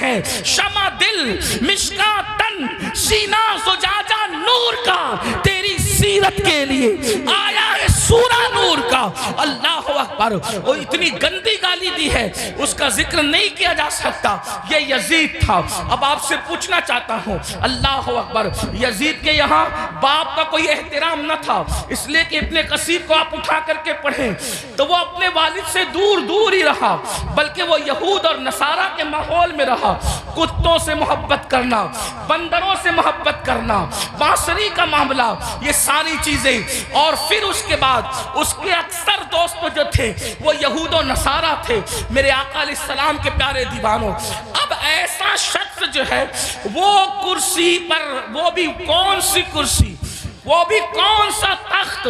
ہیں شمع دل مشکاتن سینہ زجاجہ نور کا تیری سیرت کے لیے آیا ہے سورہ نور کا۔ اللہ اکبر، وہ اتنی گندی گالی دی ہے اس کا ذکر نہیں کیا جا سکتا، یہ یزید تھا۔ اب آپ سے پوچھنا چاہتا ہوں، اللہ اکبر، یزید کے یہاں باپ کا کوئی احترام نہ تھا، اس لیے کہ ابن کثیر کو آپ اٹھا کر کے پڑھیں تو وہ اپنے والد سے دور دور ہی رہا، بلکہ وہ یہود اور نصارہ کے ماحول میں رہا۔ کتوں سے محبت کرنا، بندروں سے محبت کرنا، بانسری کا معاملہ، یہ ساری چیزیں، اور پھر اس کے بعد اس کے اکثر دوست جو تھے وہ یہود و نصارہ تھے۔ میرے آقا علیہ السلام کے پیارے دیوانوں، اب ایسا شخص جو ہے وہ کرسی پر، وہ بھی کون سی کرسی، وہ بھی کون سا تخت،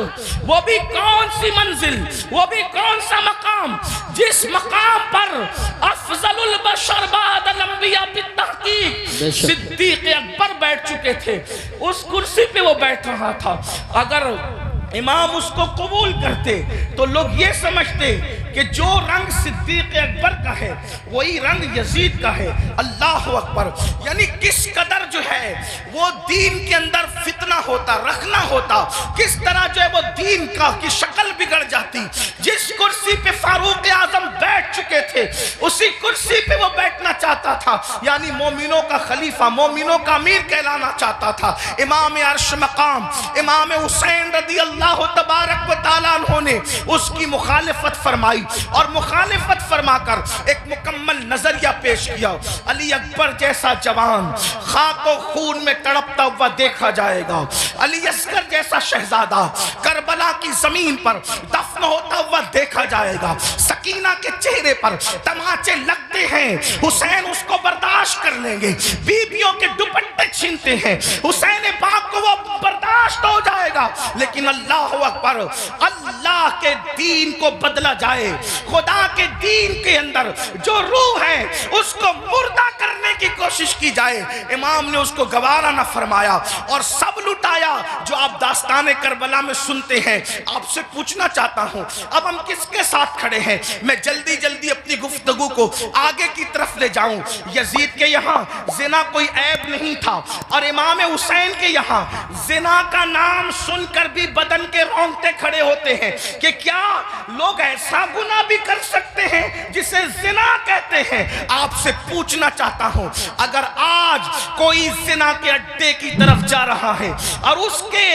وہ بھی کون سی منزل، وہ بھی کون سا مقام، جس مقام پر افضل البشر بعد الانبیاء بالتحقیق صدیق اکبر بیٹھ چکے تھے، اس کرسی پہ وہ بیٹھ رہا تھا۔ اگر امام اس کو قبول کرتے تو لوگ یہ سمجھتے کہ جو رنگ صدیق اکبر کا ہے وہی رنگ یزید کا ہے۔ اللہ اکبر، یعنی کس قدر جو ہے وہ دین کے اندر فتنہ ہوتا، رکھنا ہوتا، کس طرح جو ہے وہ دین کا کی شکل بگڑ جاتی۔ جس کرسی پہ فاروق اعظم بیٹھ چکے تھے اسی کرسی پہ وہ بیٹھنا چاہتا تھا، یعنی مومنوں کا خلیفہ، مومنوں کا امیر کہلانا چاہتا تھا۔ امام عرش مقام امام حسین رضی اللہ تبارک و تعالیٰ عنہ نے اس کی مخالفت فرمائی، اور مخالفت فرما کر ایک مکمل نظریہ پیش کیا۔ علی اکبر جیسا جوان خاک و خون میں تڑپتا ہوا دیکھا جائے گا، علی اصغر جیسا شہزادہ کربلا کی زمین پر دفن ہوتا ہوا دیکھا جائے گا۔ سکینہ کے چہرے پر تماچے لگتے ہیں، حسین اس کو برداشت کر لیں گے، بیویوں کے دوپٹے چھینتے ہیں، حسین پاک کو وہ برداشت ہو جائے گا، لیکن اللہ اکبر، اللہ کے دین کو بدلا جائے، خدا کے دین کے اندر جو روح ہے اس کو مردہ کرنے کی کوشش کی جائے، امام نے اس کو گوارا نہ فرمایا اور سب لٹایا جو آپ داستان کربلا میں سنتے ہیں۔ آپ سے پوچھنا چاہتا ہوں اب ہم کس کے ساتھ کھڑے ہیں؟ میں جلدی جلدی اپنی گفتگو کو آگے کی طرف لے جاؤں۔ یزید کے یہاں زنا کوئی عیب نہیں تھا، اور امام حسین کے یہاں زنا کا نام سن کر بھی بدن کے رونگٹے کھڑے ہوتے ہیں کہ کیا لوگ ایسا گناہ بھی کر سکتے ہیں جسے زنا کہتے ہیں۔ آپ سے پوچھنا چاہتا ہوں اگر آج کوئی زنا کے اڈے کی طرف جا رہا ہے اور اس کے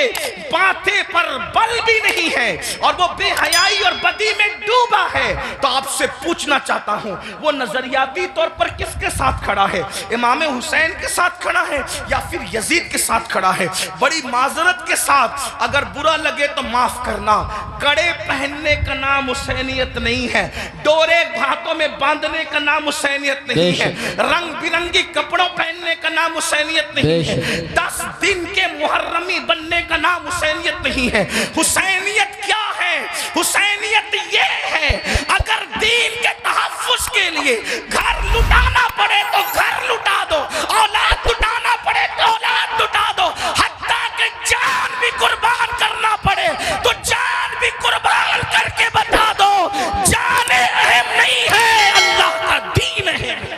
ماتھے پر بل بھی نہیں ہے اور وہ بے حیائی اور بدی میں ڈوبا ہے تو آپ سے پوچھنا چاہتا ہوں وہ نظریاتی طور پر کس کے ساتھ کھڑا ہے؟ امام حسین کے ساتھ کھڑا ہے یا پھر یزید کے ساتھ کھڑا ہے؟ بڑی معذرت کے ساتھ اگر برا لگے تو معاف کرنا، کڑے پہننے کا نام حسینیت نہیں ہے، ڈورے ہاتھوں میں باندھنے کا نام حسینیت نہیں ہے، رنگ برنگی کپڑوں پہننے کا نام حسینیت نہیں ہے، 10 دن کے محرمی بننے کا نام حسینیت نہیں ہے۔ حسینیت کیا ہے؟ حسینیت یہ ہے اگر دین کے تحفظ کے لیے گھر لٹانا پڑے تو گھر لٹا دو، اولاد لٹانا پڑے تو اولاد لٹا دو، حتیٰ کہ جان بھی قربان کرنا پڑے تو جان بھی قربان کر کے بتا دو جان اہم نہیں ہے، اللہ کا دین اہم ہے۔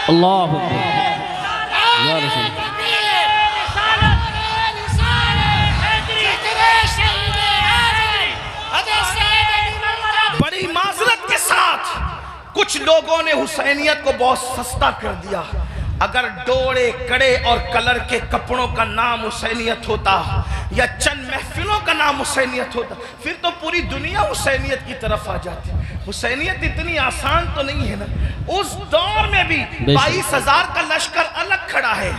اللہ یا رسول بڑی معذرت کے ساتھ کچھ لوگوں نے حسینیت کو بہت سستا کر دیا۔ اگر ڈوڑے کڑے اور کلر کے کپڑوں کا نام حسینیت ہوتا یا چند محفلوں کا نام حسینیت ہوتا پھر تو پوری دنیا حسینیت کی طرف آ جاتی۔ حسینیت اتنی آسان تو نہیں ہے نا۔ اس دور میں بھی 22,000 کا لشکر الگ کھڑا ہے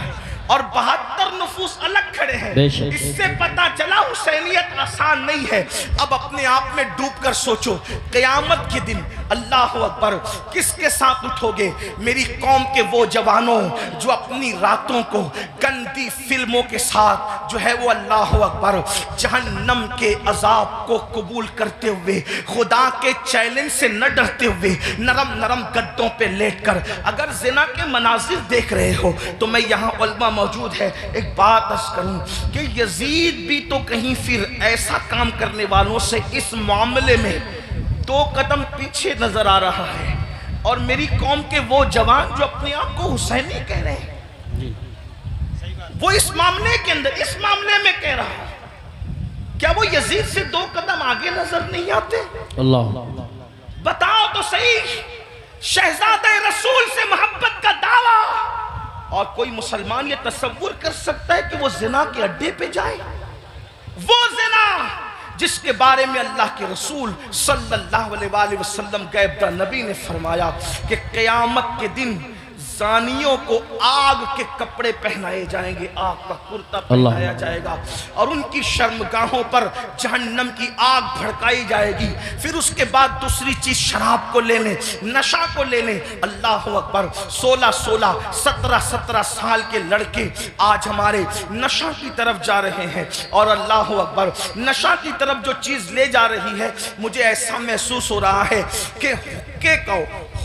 اور 72 نفوس الگ کھڑے ہیں، اس سے پتا چلا حسینیت آسان نہیں ہے۔ اب اپنے آپ میں ڈوب کر سوچو قیامت کے دن اللہ اکبر کس کے ساتھ اٹھو گے؟ میری قوم کے وہ جوانوں جو اپنی راتوں کو گندی فلموں کے ساتھ جو ہے وہ اللہ اکبر جہنم کے عذاب کو قبول کرتے ہوئے، خدا کے چیلنج سے نہ ڈرتے ہوئے، نرم نرم گدوں پہ لیٹ کر اگر زنا کے مناظر دیکھ رہے ہو تو میں یہاں علماء موجود ہے ایک بات عرض کروں کہ یزید بھی تو کہیں پھر ایسا کام کرنے والوں سے اس معاملے میں 2 قدم پیچھے نظر آ رہا ہے۔ اور میری قوم کے وہ جوان جو اپنے آپ کو حسینی کہہ رہے ہیں، وہ اس معاملے کے اندر، اس معاملے میں کہہ رہا ہے، کیا وہ یزید سے 2 قدم آگے نظر نہیں آتے؟ اللہ بتاؤ تو صحیح، شہزادہ رسول سے محبت کا دعویٰ، اور کوئی مسلمان یہ تصور کر سکتا ہے کہ وہ زنا کے اڈے پہ جائے؟ وہ زنا جس کے بارے میں اللہ کے رسول صلی اللہ علیہ وآلہ وسلم غیب داں نبی نے فرمایا کہ قیامت کے دن زانیوں کو آگ کے کپڑے پہنائے جائیں گے، آگ کا کرتا پہنایا جائے گا، اور ان کی شرمگاہوں پر جہنم کی آگ بھڑکائی جائے گی۔ پھر اس کے بعد دوسری چیز شراب کو لے لیں، نشہ کو لے لیں۔ اللہ اکبر، 16 17 سال کے لڑکے آج ہمارے نشہ کی طرف جا رہے ہیں، اور اللہ اکبر نشہ کی طرف جو چیز لے جا رہی ہے، مجھے ایسا محسوس ہو رہا ہے کہ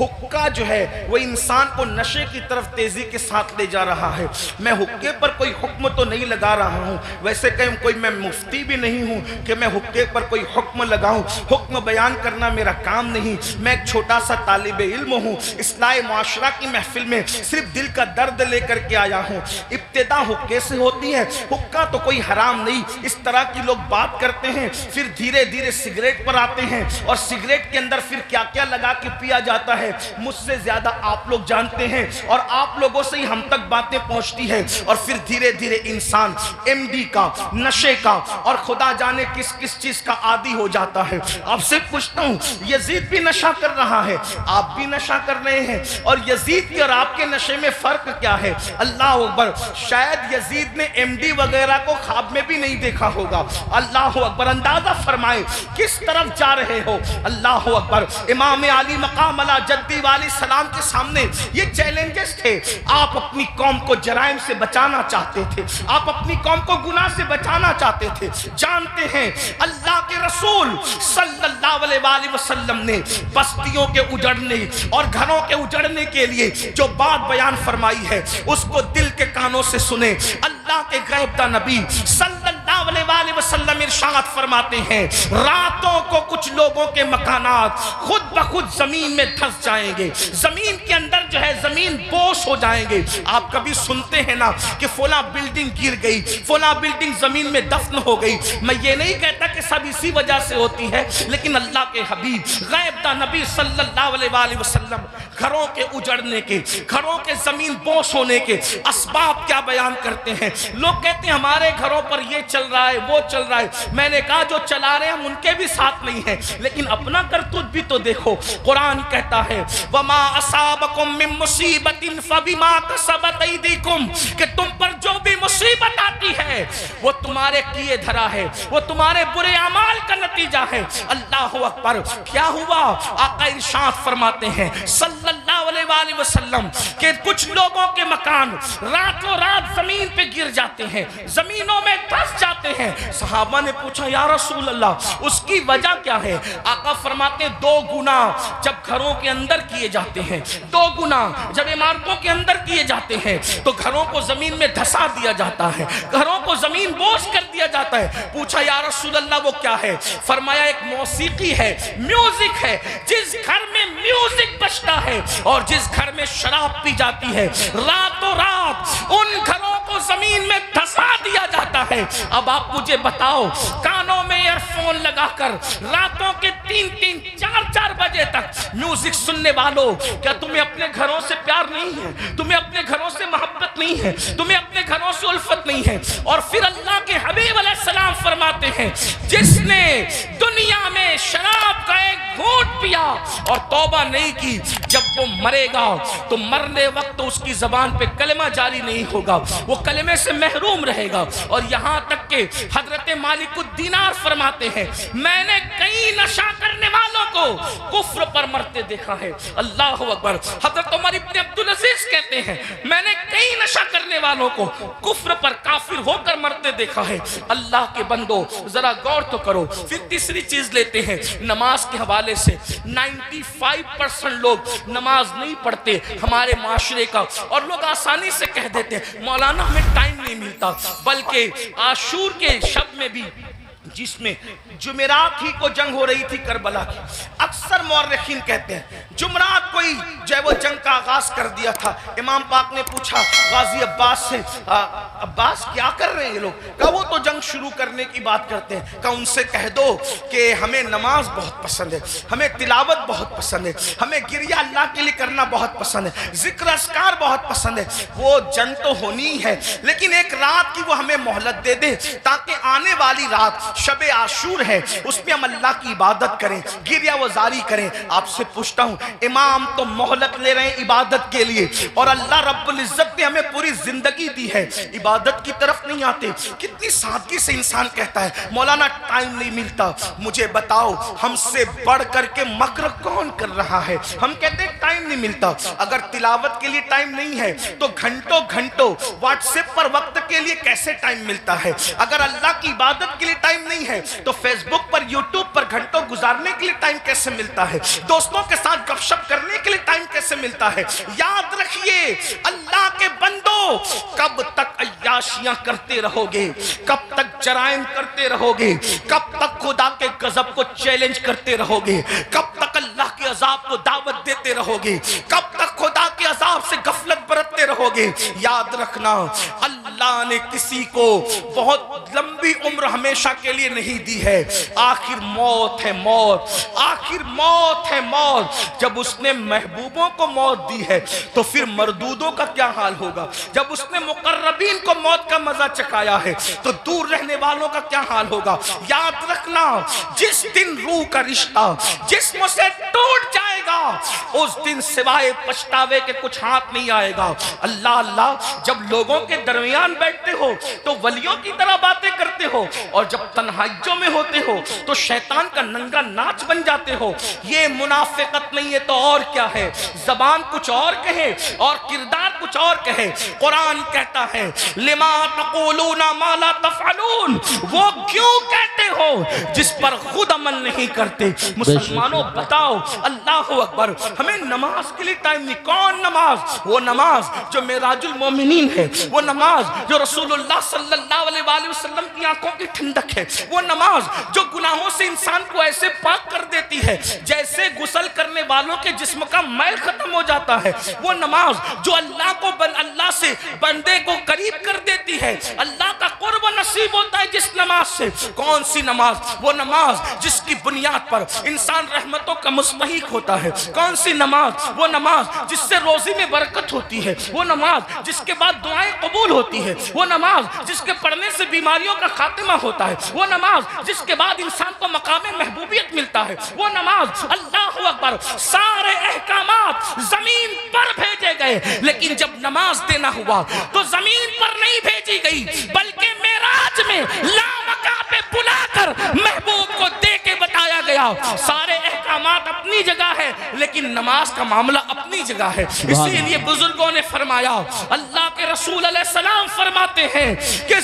حقہ جو ہے وہ انسان کو نشے کی طرف تیزی کے ساتھ لے جا رہا ہے۔ میں حقے پر کوئی حکم تو نہیں لگا رہا ہوں، ویسے کوئی میں مفتی بھی نہیں ہوں کہ میں حقے پر کوئی حکم لگاؤں، حکم بیان کرنا میرا کام نہیں۔ میں ایک چھوٹا سا طالب علم ہوں، اصلاح معاشرہ کی محفل میں صرف دل کا درد لے کر کے آیا ہوں۔ ابتدا حقے سے ہوتی ہے، حقہ تو کوئی حرام نہیں، اس طرح کی لوگ بات کرتے ہیں، پھر دھیرے دھیرے سگریٹ پر آتے ہیں، اور سگریٹ کے اندر پھر کیا کیا لگا کے پیا جاتا ہے مجھ سے زیادہ آپ لوگ جانتے ہیں، اور آپ لوگوں سے ہی ہم تک باتیں پہنچتی ہیں، اور پھر دھیرے دھیرے انسان ایم ڈی کا، نشے کا، اور خدا جانے کس کس چیز کا عادی ہو جاتا ہے۔ آپ سے پوچھتا ہوں، یزید بھی نشہ کر رہا ہے، آپ بھی نشہ کر رہے ہیں، اور یزید کے اور آپ کے نشے میں فرق کیا ہے؟ اللہ اکبر، شاید یزید نے ایم ڈی وغیرہ کو خواب میں بھی نہیں دیکھا ہوگا۔ اللہ اکبر، اندازہ فرمائے کس طرف جا رہے ہو۔ اللہ اکبر، امام علی مقام علی جدی والی سلام کے سامنے یہ چیلنجز تھے۔ آپ اپنی قوم کو جرائم سے بچانا چاہتے تھے، آپ اپنی قوم کو گناہ سے بچانا چاہتے تھے۔ جانتے ہیں اللہ کے رسول صلی اللہ علیہ وآلہ وسلم نے بستیوں کے اجڑنے اور گھروں کے اجڑنے کے لیے جو بات بیان فرمائی ہے، اس کو دل کے کانوں سے سنیں۔ اللہ کے غیب داں نبی صلی اللہ علیہ وآلہ وسلم ارشاد فرماتے ہیں، راتوں کو کچھ لوگوں کے مکانات خود بخود زمین میں دھس جائیں گے، زمین کے اندر جو ہے زمین بوش ہو جائیں گے۔ آپ کبھی سنتے ہیں نا کہ فلاں بلڈنگ گر گئی، فلاں بلڈنگ زمین میں دفن ہو گئی۔ میں یہ نہیں کہتا کہ سب اسی وجہ سے ہوتی ہے، لیکن اللہ کے حبیب غیب داں نبی صلی اللہ علیہ وآلہ وسلم گھروں کے اجڑنے کے، گھروں کے زمین بوش ہونے کے اسباب کیا بیان کرتے ہیں۔ لوگ کہتے ہیں ہمارے گھروں پر یہ چل رہا ہے، وہ چل رہا ہے۔ میں نے کہا جو چلا رہے ہیں ہم ان کے بھی ساتھ نہیں ہیں، لیکن اپنا کرتوت بھی تو دیکھو۔ قرآن کہتا ہے وَمَا أَصَابَكُم مِّن مُّصِيبَةٍ فَبِمَا كَسَبَتْ أَيْدِيكُمْ، کہ تم پر جو بھی مصیبت آتی ہے وہ تمہارے کیے دھرا ہے، وہ تمہارے برے اعمال کا نتیجہ ہے۔ اللہ اکبر، کیا ہوا؟ آقا ارشاد فرماتے ہیں صلی اللہ علیہ وآلہ وسلم کہ کچھ لوگوں کے مکان راتوں رات زمین پہ گر جاتے ہیں، زمینوں میں دھس جاتے ہیں۔ صحابہ نے پوچھا یا رسول اللہ اس کی وجہ کیا ہے؟ آقا فرماتے ہیں 2 گناہ جب گھروں کے اندر کیے جاتے ہیں، 2 گناہ جب عمارتوں کے اندر کیے جاتے ہیں تو گھروں کو زمین میں دھسا دیا جاتا ہے، گھروں کو زمین بوش کر دیا جاتا ہے۔ پوچھا یا رسول اللہ وہ کیا ہے؟ فرمایا ایک موسیقی ہے، میوزک ہے۔ جس گھر میں میوزک بجتا ہے اور جس گھر میں شراب پی جاتی ہے، راتوں رات ان گھروں کو زمین میں دھسا دیا جاتا ہے۔ اب آپ مجھے بتاؤ، کانوں میں ایئر فون لگا کر راتوں کے 3 4 بجے تک میوزک سننے والوں، کیا تمہیں اپنے گھروں سے پیار نہیں ہے؟ تمہیں اپنے گھروں سے محبت نہیں ہے؟ تمہیں اپنے گھروں سے الفت نہیں ہے؟ اور پھر اللہ کے حبیب علیہ السلام فرماتے ہیں جس نے دنیا میں شراب کا ایک گھونٹ پیا اور توبہ نہیں کی، جب وہ مرے گا تو مرنے وقت اس کی زبان پہ کلمہ جاری نہیں ہوگا، وہ کلمے سے محروم رہے گا۔ اور یہاں تک کہ حضرت مالک الدینار فرماتے ہیں میں نے کئی نشہ کرنے والوں کو کفر پر مرتے دیکھا ہے۔ اللہ اکبر، حضرت عمر ابن عبدالعزیز کہتے ہیں میں نے کئی نشہ کرنے والوں کو کفر پر کافر ہو کر مرتے دیکھا ہے۔ اللہ کے بندو ذرا غور تو کرو۔ پھر تیسری چیز لیتے ہیں نماز کے حوالے سے۔ 95% لوگ نماز نہیں پڑھتے ہمارے معاشرے کا، اور لوگ آسانی سے کہہ دیتے ہیں مولانا ہمیں ٹائم نہیں ملتا، بلکہ عاشور کے شب میں بھی جس میں جمعرات ہی کو جنگ ہو رہی تھی کربلا کی. اکثر مورخین کہتے ہیں جمعرات کو ہی جو ہے وہ جنگ کا آغاز کر دیا تھا. امام پاک نے پوچھا غازی عباس سے عباس کیا کر رہے ہیں یہ لوگ؟ کہا وہ تو جنگ شروع کرنے کی بات کرتے ہیں. کہا ان سے کہہ دو کہ ہمیں نماز بہت پسند ہے, ہمیں تلاوت بہت پسند ہے, ہمیں گریہ اللہ کے لیے کرنا بہت پسند ہے, ذکر اذکار بہت پسند ہے. وہ جنگ تو ہونی ہے لیکن ایک رات کی وہ ہمیں مہلت دے دے تاکہ آنے والی رات شب عاشور ہے اس میں ہم اللہ کی عبادت کریں, گریہ وزاری کریں. آپ سے پوچھتا ہوں امام تو مہلت لے رہے ہیں عبادت کے لیے اور اللہ رب العزت نے ہمیں پوری زندگی دی ہے, عبادت کی طرف نہیں آتے. کتنی سادگی سے انسان کہتا ہے مولانا ٹائم نہیں ملتا. مجھے بتاؤ ہم سے بڑھ کر کے مکر کون کر رہا ہے؟ ہم کہتے ہیں ٹائم نہیں ملتا. اگر تلاوت کے لیے ٹائم نہیں ہے تو گھنٹوں گھنٹوں واٹس ایپ پر وقت کے لیے کیسے ٹائم ملتا ہے؟ اگر اللہ کی عبادت کے لیے ٹائم نہیں ہے تو فیس بک پر یوٹیوب پر گھنٹوں گزارنے کے لیے ٹائم کیسے ملتا ہے؟ دوستوں کے ساتھ گپ شپ کرنے کے لیے ٹائم کیسے ملتا ہے؟ یاد رکھیے اللہ کے بندو, کب تک عیاشیاں کرتے رہو گے, کب تک جرائم کرتے رہو گے, کب تک خدا کے غضب کو چیلنج کرتے رہو گے, کب تک اللہ کے عذاب کو دعوت دیتے رہو گے, کب تک خدا کے عذاب سے غفلت برتتے رہو گے؟ یاد رکھنا اللہ نے کسی کو بہت لمبی عمر ہمیشہ کے لیے نہیں دی ہے. آخر موت ہے موت, آخر موت ہے موت. جب اس نے محبوبوں کو موت دی ہے تو پھر مردودوں کا کیا حال ہوگا؟ جب اس نے مقربین کو موت کا مزہ چکھایا ہے تو دور رہنے والوں کا کیا حال ہوگا؟ یاد رکھنا جس دن روح کا رشتہ جسم سے ٹوٹ جائے گا اس دن سوائے پچھتاوے کے کچھ ہاتھ نہیں آئے گا. اللہ اللہ, جب لوگوں کے درمیان بیٹھتے ہو تو ولیوں کی طرح باتیں کرتے ہو اور جب تنہائیوں میں ہوتے ہو تو شیطان کا ننگا ناچ بن جاتے ہو. یہ منافقت نہیں ہے تو اور کیا ہے؟ زبان کچھ اور کہے اور کردار کچھ اور کہے. قرآن کہتا ہے لما تقولون ما لا تفعلون, وہ کیوں کہتے ہو جس پر خود عمل نہیں کرتے. مسلمانوں بتاؤ, اللہ اکبر, ہمیں نماز کے لیے ٹائم نہیں. کون نماز؟ وہ نماز جو معراج المومنین ہے, وہ نماز جو رسول اللہ صلی اللہ علیہ وآلہ وسلم کی آنکھوں کی ٹھنڈک ہے, وہ نماز جو گناہوں سے انسان کو ایسے پاک کر دیتی ہے جیسے غسل کرنے والوں کے جسم کا میل ختم ہو جاتا ہے, وہ نماز جو اللہ سے بندے کو قریب کر دیتی ہے, اللہ کا قرب نصیب ہوتا ہے جس نماز سے. کون سی نماز؟ وہ نماز جس کی بنیاد پر انسان رحمتوں کا مستحق ہوتا ہے. کون سی نماز؟ وہ نماز جس سے روزی میں برکت ہوتی ہے, وہ نماز جس کے بعد دعائیں قبول ہوتی ہے, وہ نماز جس کے پڑھنے سے بیماریوں کا خاتمہ ہوتا ہے, وہ نماز جس کے بعد انسان کو مقام محبوبیت ملتا ہے, وہ نماز. اللہ اکبر, سارے احکامات زمین پر بھیجے گئے لیکن جب نماز دینا ہوا تو زمین پر نہیں بھیجی گئی بلکہ معراج میں لامکاں پہ بلا کر محبوب کو دے کے بتایا گیا. سارے احکامات اپنی جگہ ہے لیکن نماز کا معاملہ اپنی جگہ ہے. اسی لیے بزرگوں نے فرمایا, اللہ کے رسول علیہ السلام فرماتے ہیں کہ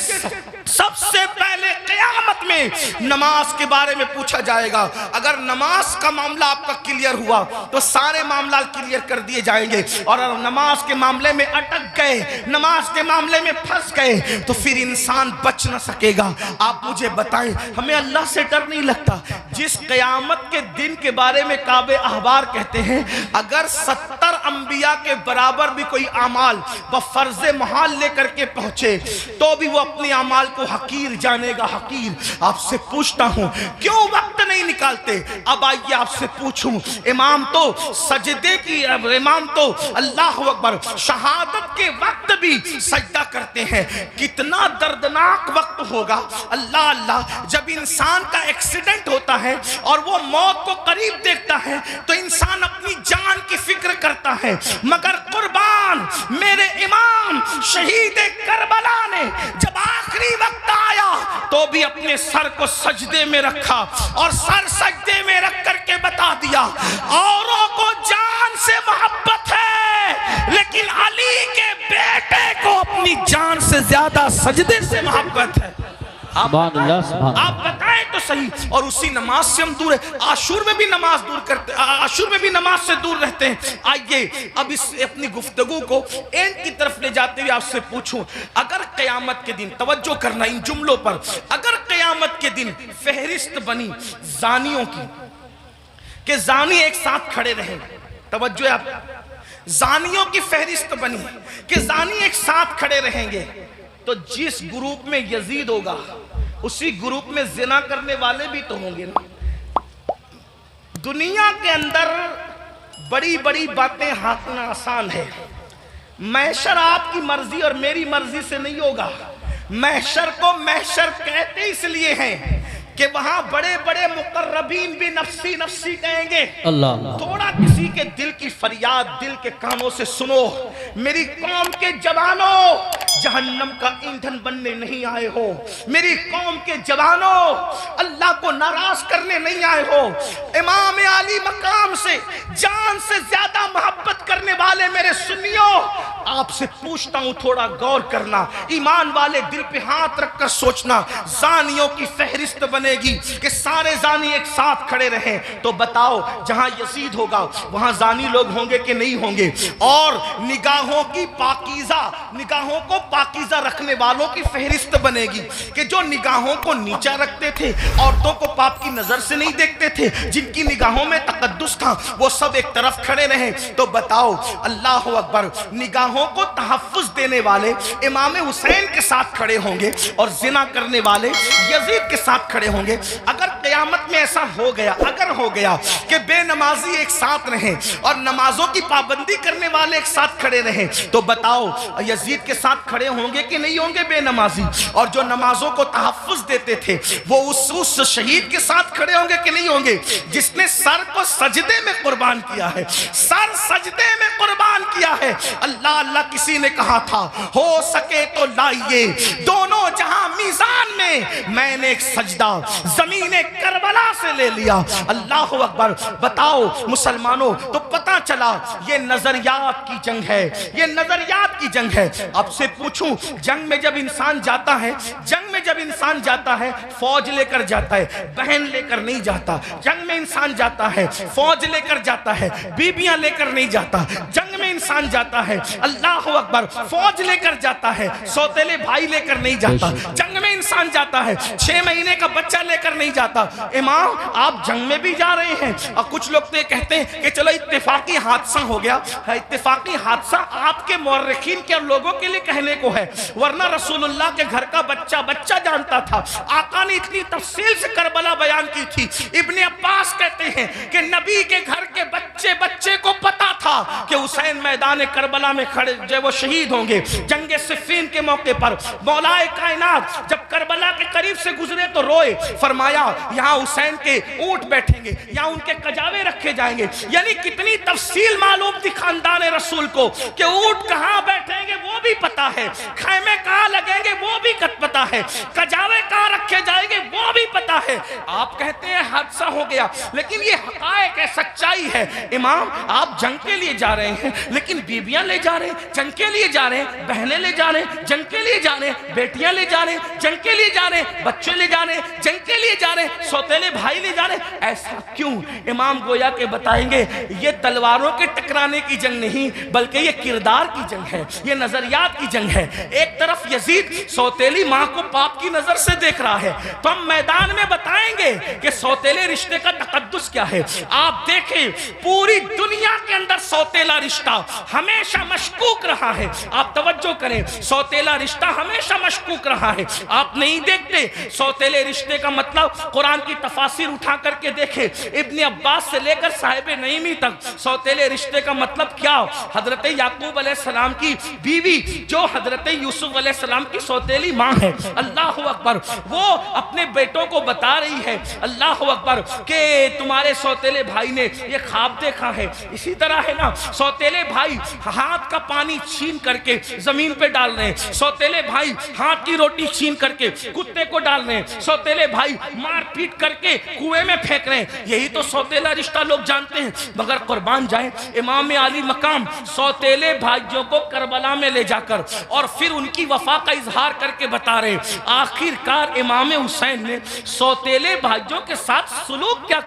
سب سے پہلے قیامت میں نماز کے بارے میں پوچھا جائے گا. اگر نماز کا معاملہ آپ کا کلیئر ہوا تو سارے معاملات کلیئر کر دیے جائیں گے, اور اگر نماز کے معاملے میں اٹک گئے, نماز کے معاملے میں پھنس گئے تو پھر انسان بچ نہ سکے گا. آپ مجھے بتائیں, ہمیں اللہ سے ڈر نہیں لگتا؟ جس قیامت کے دن کے بارے میں کعب احبار کہتے ہیں اگر 70 انبیاء کے برابر بھی کوئی اعمال بفرض محال لے کر کے پہنچے تو بھی وہ اپنے اعمال کو حقیر جانے گا, حقیر. آپ سے پوچھتا ہوں کیوں وقت نہیں نکالتے؟ اب آئیے آپ سے پوچھوں, امام تو سجدے کی, امام تو اللہ اکبر شہادت کے وقت بھی سجدہ کرتے ہیں. کتنا دردناک وقت ہوگا اللہ اللہ جب انسان کا ایکسیڈنٹ ہوتا ہے اور وہ موت کو قریب دیکھتا ہے تو انسان اپنی جان کی فکر کرتا ہے. مگر قربان میرے امام شہید کربلا نے جب آخری وقت آیا تو بھی اپنے سر کو سجدے میں رکھا اور سر سجدے میں رکھ کر کے بتا دیا اوروں کو جان سے محبت ہے لیکن علی کے بیٹے کو اپنی جان سے زیادہ سجدے سے محبت ہے. آپ بتائیں تو صحیح. اور اسی نماز سے ہم دور ہیں. عاشور میں بھی نماز دور کرتے, عاشور میں بھی نماز سے دور رہتے ہیں. آئیے اب اس اپنی گفتگو کو اینڈ کی طرف لے جاتے ہوئے آپ سے پوچھوں, اگر قیامت کے دن, توجہ کرنا ان جملوں پر, اگر قیامت کے دن فہرست بنی زانیوں کی کہ زانی ایک ساتھ کھڑے رہیں گے. توجہ ہے آپ، زانیوں کی فہرست بنی کہ زانی ایک ساتھ کھڑے رہیں گے. تو جس گروپ میں یزید ہوگا اسی گروپ میں زنا کرنے والے بھی تو ہوں گے نا. دنیا کے اندر بڑی بڑی باتیں ہانکنا آسان ہے. محشر آپ کی مرضی اور میری مرضی سے نہیں ہوگا. محشر کو محشر کہتے اس لیے ہیں کہ وہاں بڑے بڑے مقربین بھی نفسی نفسی کہیں گے. اللہ تھوڑا کسی کے دل کی فریاد دل کے کانوں سے سنو. میری قوم کے جوانوں جہنم کا ایندھن بننے نہیں آئے ہو. میری قوم کے جوانوں اللہ کو ناراض کرنے نہیں آئے ہو. امام علی مقام سے جان سے زیادہ محبت کرنے والے میرے سنیوں، آپ سے پوچھتا ہوں تھوڑا غور کرنا، ایمان والے دل پہ ہاتھ رکھ کر سوچنا. زانیوں کی فہرست بنے گی کہ سارے زانی ایک ساتھ کھڑے رہیں. تو بتاؤ جہاں یزید ہوگا وہاں زانی لوگ ہوں گے کہ نہیں ہوں گے؟ اور نگاہوں کی پاکیزہ، نگاہوں کو پاکیزہ رکھنے والوں کی فہرست بنے گی کہ جو نگاہوں کو نیچا رکھتے تھے، عورتوں کو پاپ کی نظر سے نہیں دیکھتے تھے، جن کی نگاہوں میں تقدس تھا وہ سب ایک طرف کھڑے رہیں. تو بتاؤ اللہ اکبر، نگاہوں کو تحفظ دینے والے امام حسین کے ساتھ کھڑے ہوں گے اور زنا کرنے والے یزید کے ساتھ کھڑے ہوں گے. اگر قیامت میں ایسا ہو گیا، اگر ہو گیا کہ بے نمازی ایک ساتھ رہیں اور نمازوں کی پابندی کرنے والے ایک ساتھ کھڑے رہیں، تو بتاؤ یزید کے ساتھ کھڑے ہوں گے کہ نہیں ہوں گے بے نمازی؟ اور جو نمازوں کو تحفظ دیتے تھے وہ اس شہید کے ساتھ کھڑے ہوں گے کہ نہیں ہوں گے جس نے سر کو سجدے میں قربان کیا ہے؟ سر سجدے میں قربان کیا ہے. اللہ اللہ کسی نے کہا تھا ہو سکے تو لائیے دونوں جہاں میزان میں نے ایک سجدہ زمین کربلا سے لے لیا. اللہ اکبر. بتاؤ مسلمانوں، تو پتہ چلا یہ نظریات کی جنگ ہے، یہ نظریات کی جنگ ہے. اب سے پوچھوں، جنگ میں جب انسان جاتا ہے، جنگ میں جب انسان جاتا ہے فوج لے کر جاتا ہے، بہن لے کر نہیں جاتا. جنگ میں انسان جاتا ہے فوج لے کر جاتا ہے، بیبیاں لے کر نہیں جاتا. جنگ میں انسان جاتا ہے اللہ اکبر فوج لے کر جاتا ہے، سوتیلے بھائی لے کر نہیں جاتا. جنگ میں انسان جاتا ہے 6 مہینے کا بچہ لے کر نہیں جاتا. امام آپ جنگ میں بھی جا رہے ہیں، اور کچھ لوگ تو یہ کہتے ہیں کہ چلو اتفاقی حادثہ ہو گیا. اتفاقی حادثہ آپ کے مورخین کے اور لوگوں کے لیے کہنے کو ہے، ورنہ رسول اللہ کے گھر کا بچہ بچہ جانتا تھا. آقا نے اتنی تفصیل سے کربلا بیان کی تھی. ابن عباس کہتے ہیں کہ نبی کے گھر کے بچے بچے کو پتا تھا کہ حسین میدان کربلا میں کھڑے جو وہ شہید ہوں گے. جنگ صفین کے موقع پر مولا کائنات جب کربلا کے قریب سے گزرے تو روئے. فرمایا یہاں حسین کے اونٹ بیٹھیں گے، یہاں ان کے کجاوے رکھے جائیں گے. یعنی کتنی تفصیل معلوم تھی خاندان رسول کو کہ اونٹ کہاں بیٹھیں گے وہ بھی پتا ہے، خیمے کہاں لگیں گے وہ بھی پتا ہے، کجاوے کہاں رکھے جائیں گے وہ بھی پتا ہے. آپ کہتے ہیں حادثہ ہو گیا، لیکن یہ حقائق ہے، سچائی ہے. امام آپ جنگ کے لیے جا رہے ہیں لیکن بیویاں لے جا رہے ہیں، جنگ کے لیے جا رہے ہیں، بہنیں لے جا رہے ہیں، جنگ کے لیے جا رہے ہیں، بیٹیاں لے جا رہے ہیں، جنگ کے لیے جا رہے ہیں، بچے لے جا رہے ہیں، جنگ کے لیے جا رہے ہیں، سوتیلے بھائی لے جا رہے ہیں. ایسا کیوں؟ امام گویا کے بتائیں گے یہ تلواروں کے ٹکرانے کی جنگ نہیں بلکہ یہ کردار کی جنگ ہے، یہ نظریات کی جنگ ہے. ایک طرف یزید سوتیلی ماں کو پاپ کی نظر سے دیکھ رہا ہے، تو ہم میدان میں بتائیں گے کہ سوتیلے رشتے کا تقدس کیا ہے. آپ دیکھیں پوری دنیا کے اندر سوتیلا رشتہ ہمیشہ مشکوک رہا ہے. آپ توجہ کریں، سوتیلا رشتہ ہمیشہ مشکوک رہا ہے. آپ نہیں دیکھتے سوتیلے رشتے کا مطلب قرآن کی تفاسیر اٹھا کر کے دیکھیں، ابن عباس سے لے کر صاحب نعیمی تک سوتیلے رشتے کا مطلب کیا؟ حضرت یعقوب علیہ السلام کی بیوی جو حضرت یوسف علیہ السلام کی سوتیلی ماں ہے، اللہ اکبر، وہ اپنے بیٹوں کو بتا رہی ہے اللہ اکبر کہ تمہارے سوتیلے بھائی نے یہ خواب دیکھا ہے. اسی طرح ہے نا سوتیلے بھائی ہاتھ کا پانی چھین کر کے زمین پہ ڈال رہے ہیں، سوتیلے بھائی ہاتھ کی روٹی چھین کر کے کتے کو ڈال رہے ہیں، سوتیلے بھائی مار پیٹ کر کے کنویں میں پھینک رہے ہیں. یہی تو سوتیلا رشتہ لوگ جانتے ہیں. مگر قربان جائیں امام علی مقام سوتیلے بھائیوں کو کربلا میں لے جا کر اور پھر ان کی وفا کا اظہار کر کے بتا رہے ہیں آخر کار امام حسین نے سوتیلے بھائیوں کے ساتھ سلوک کیا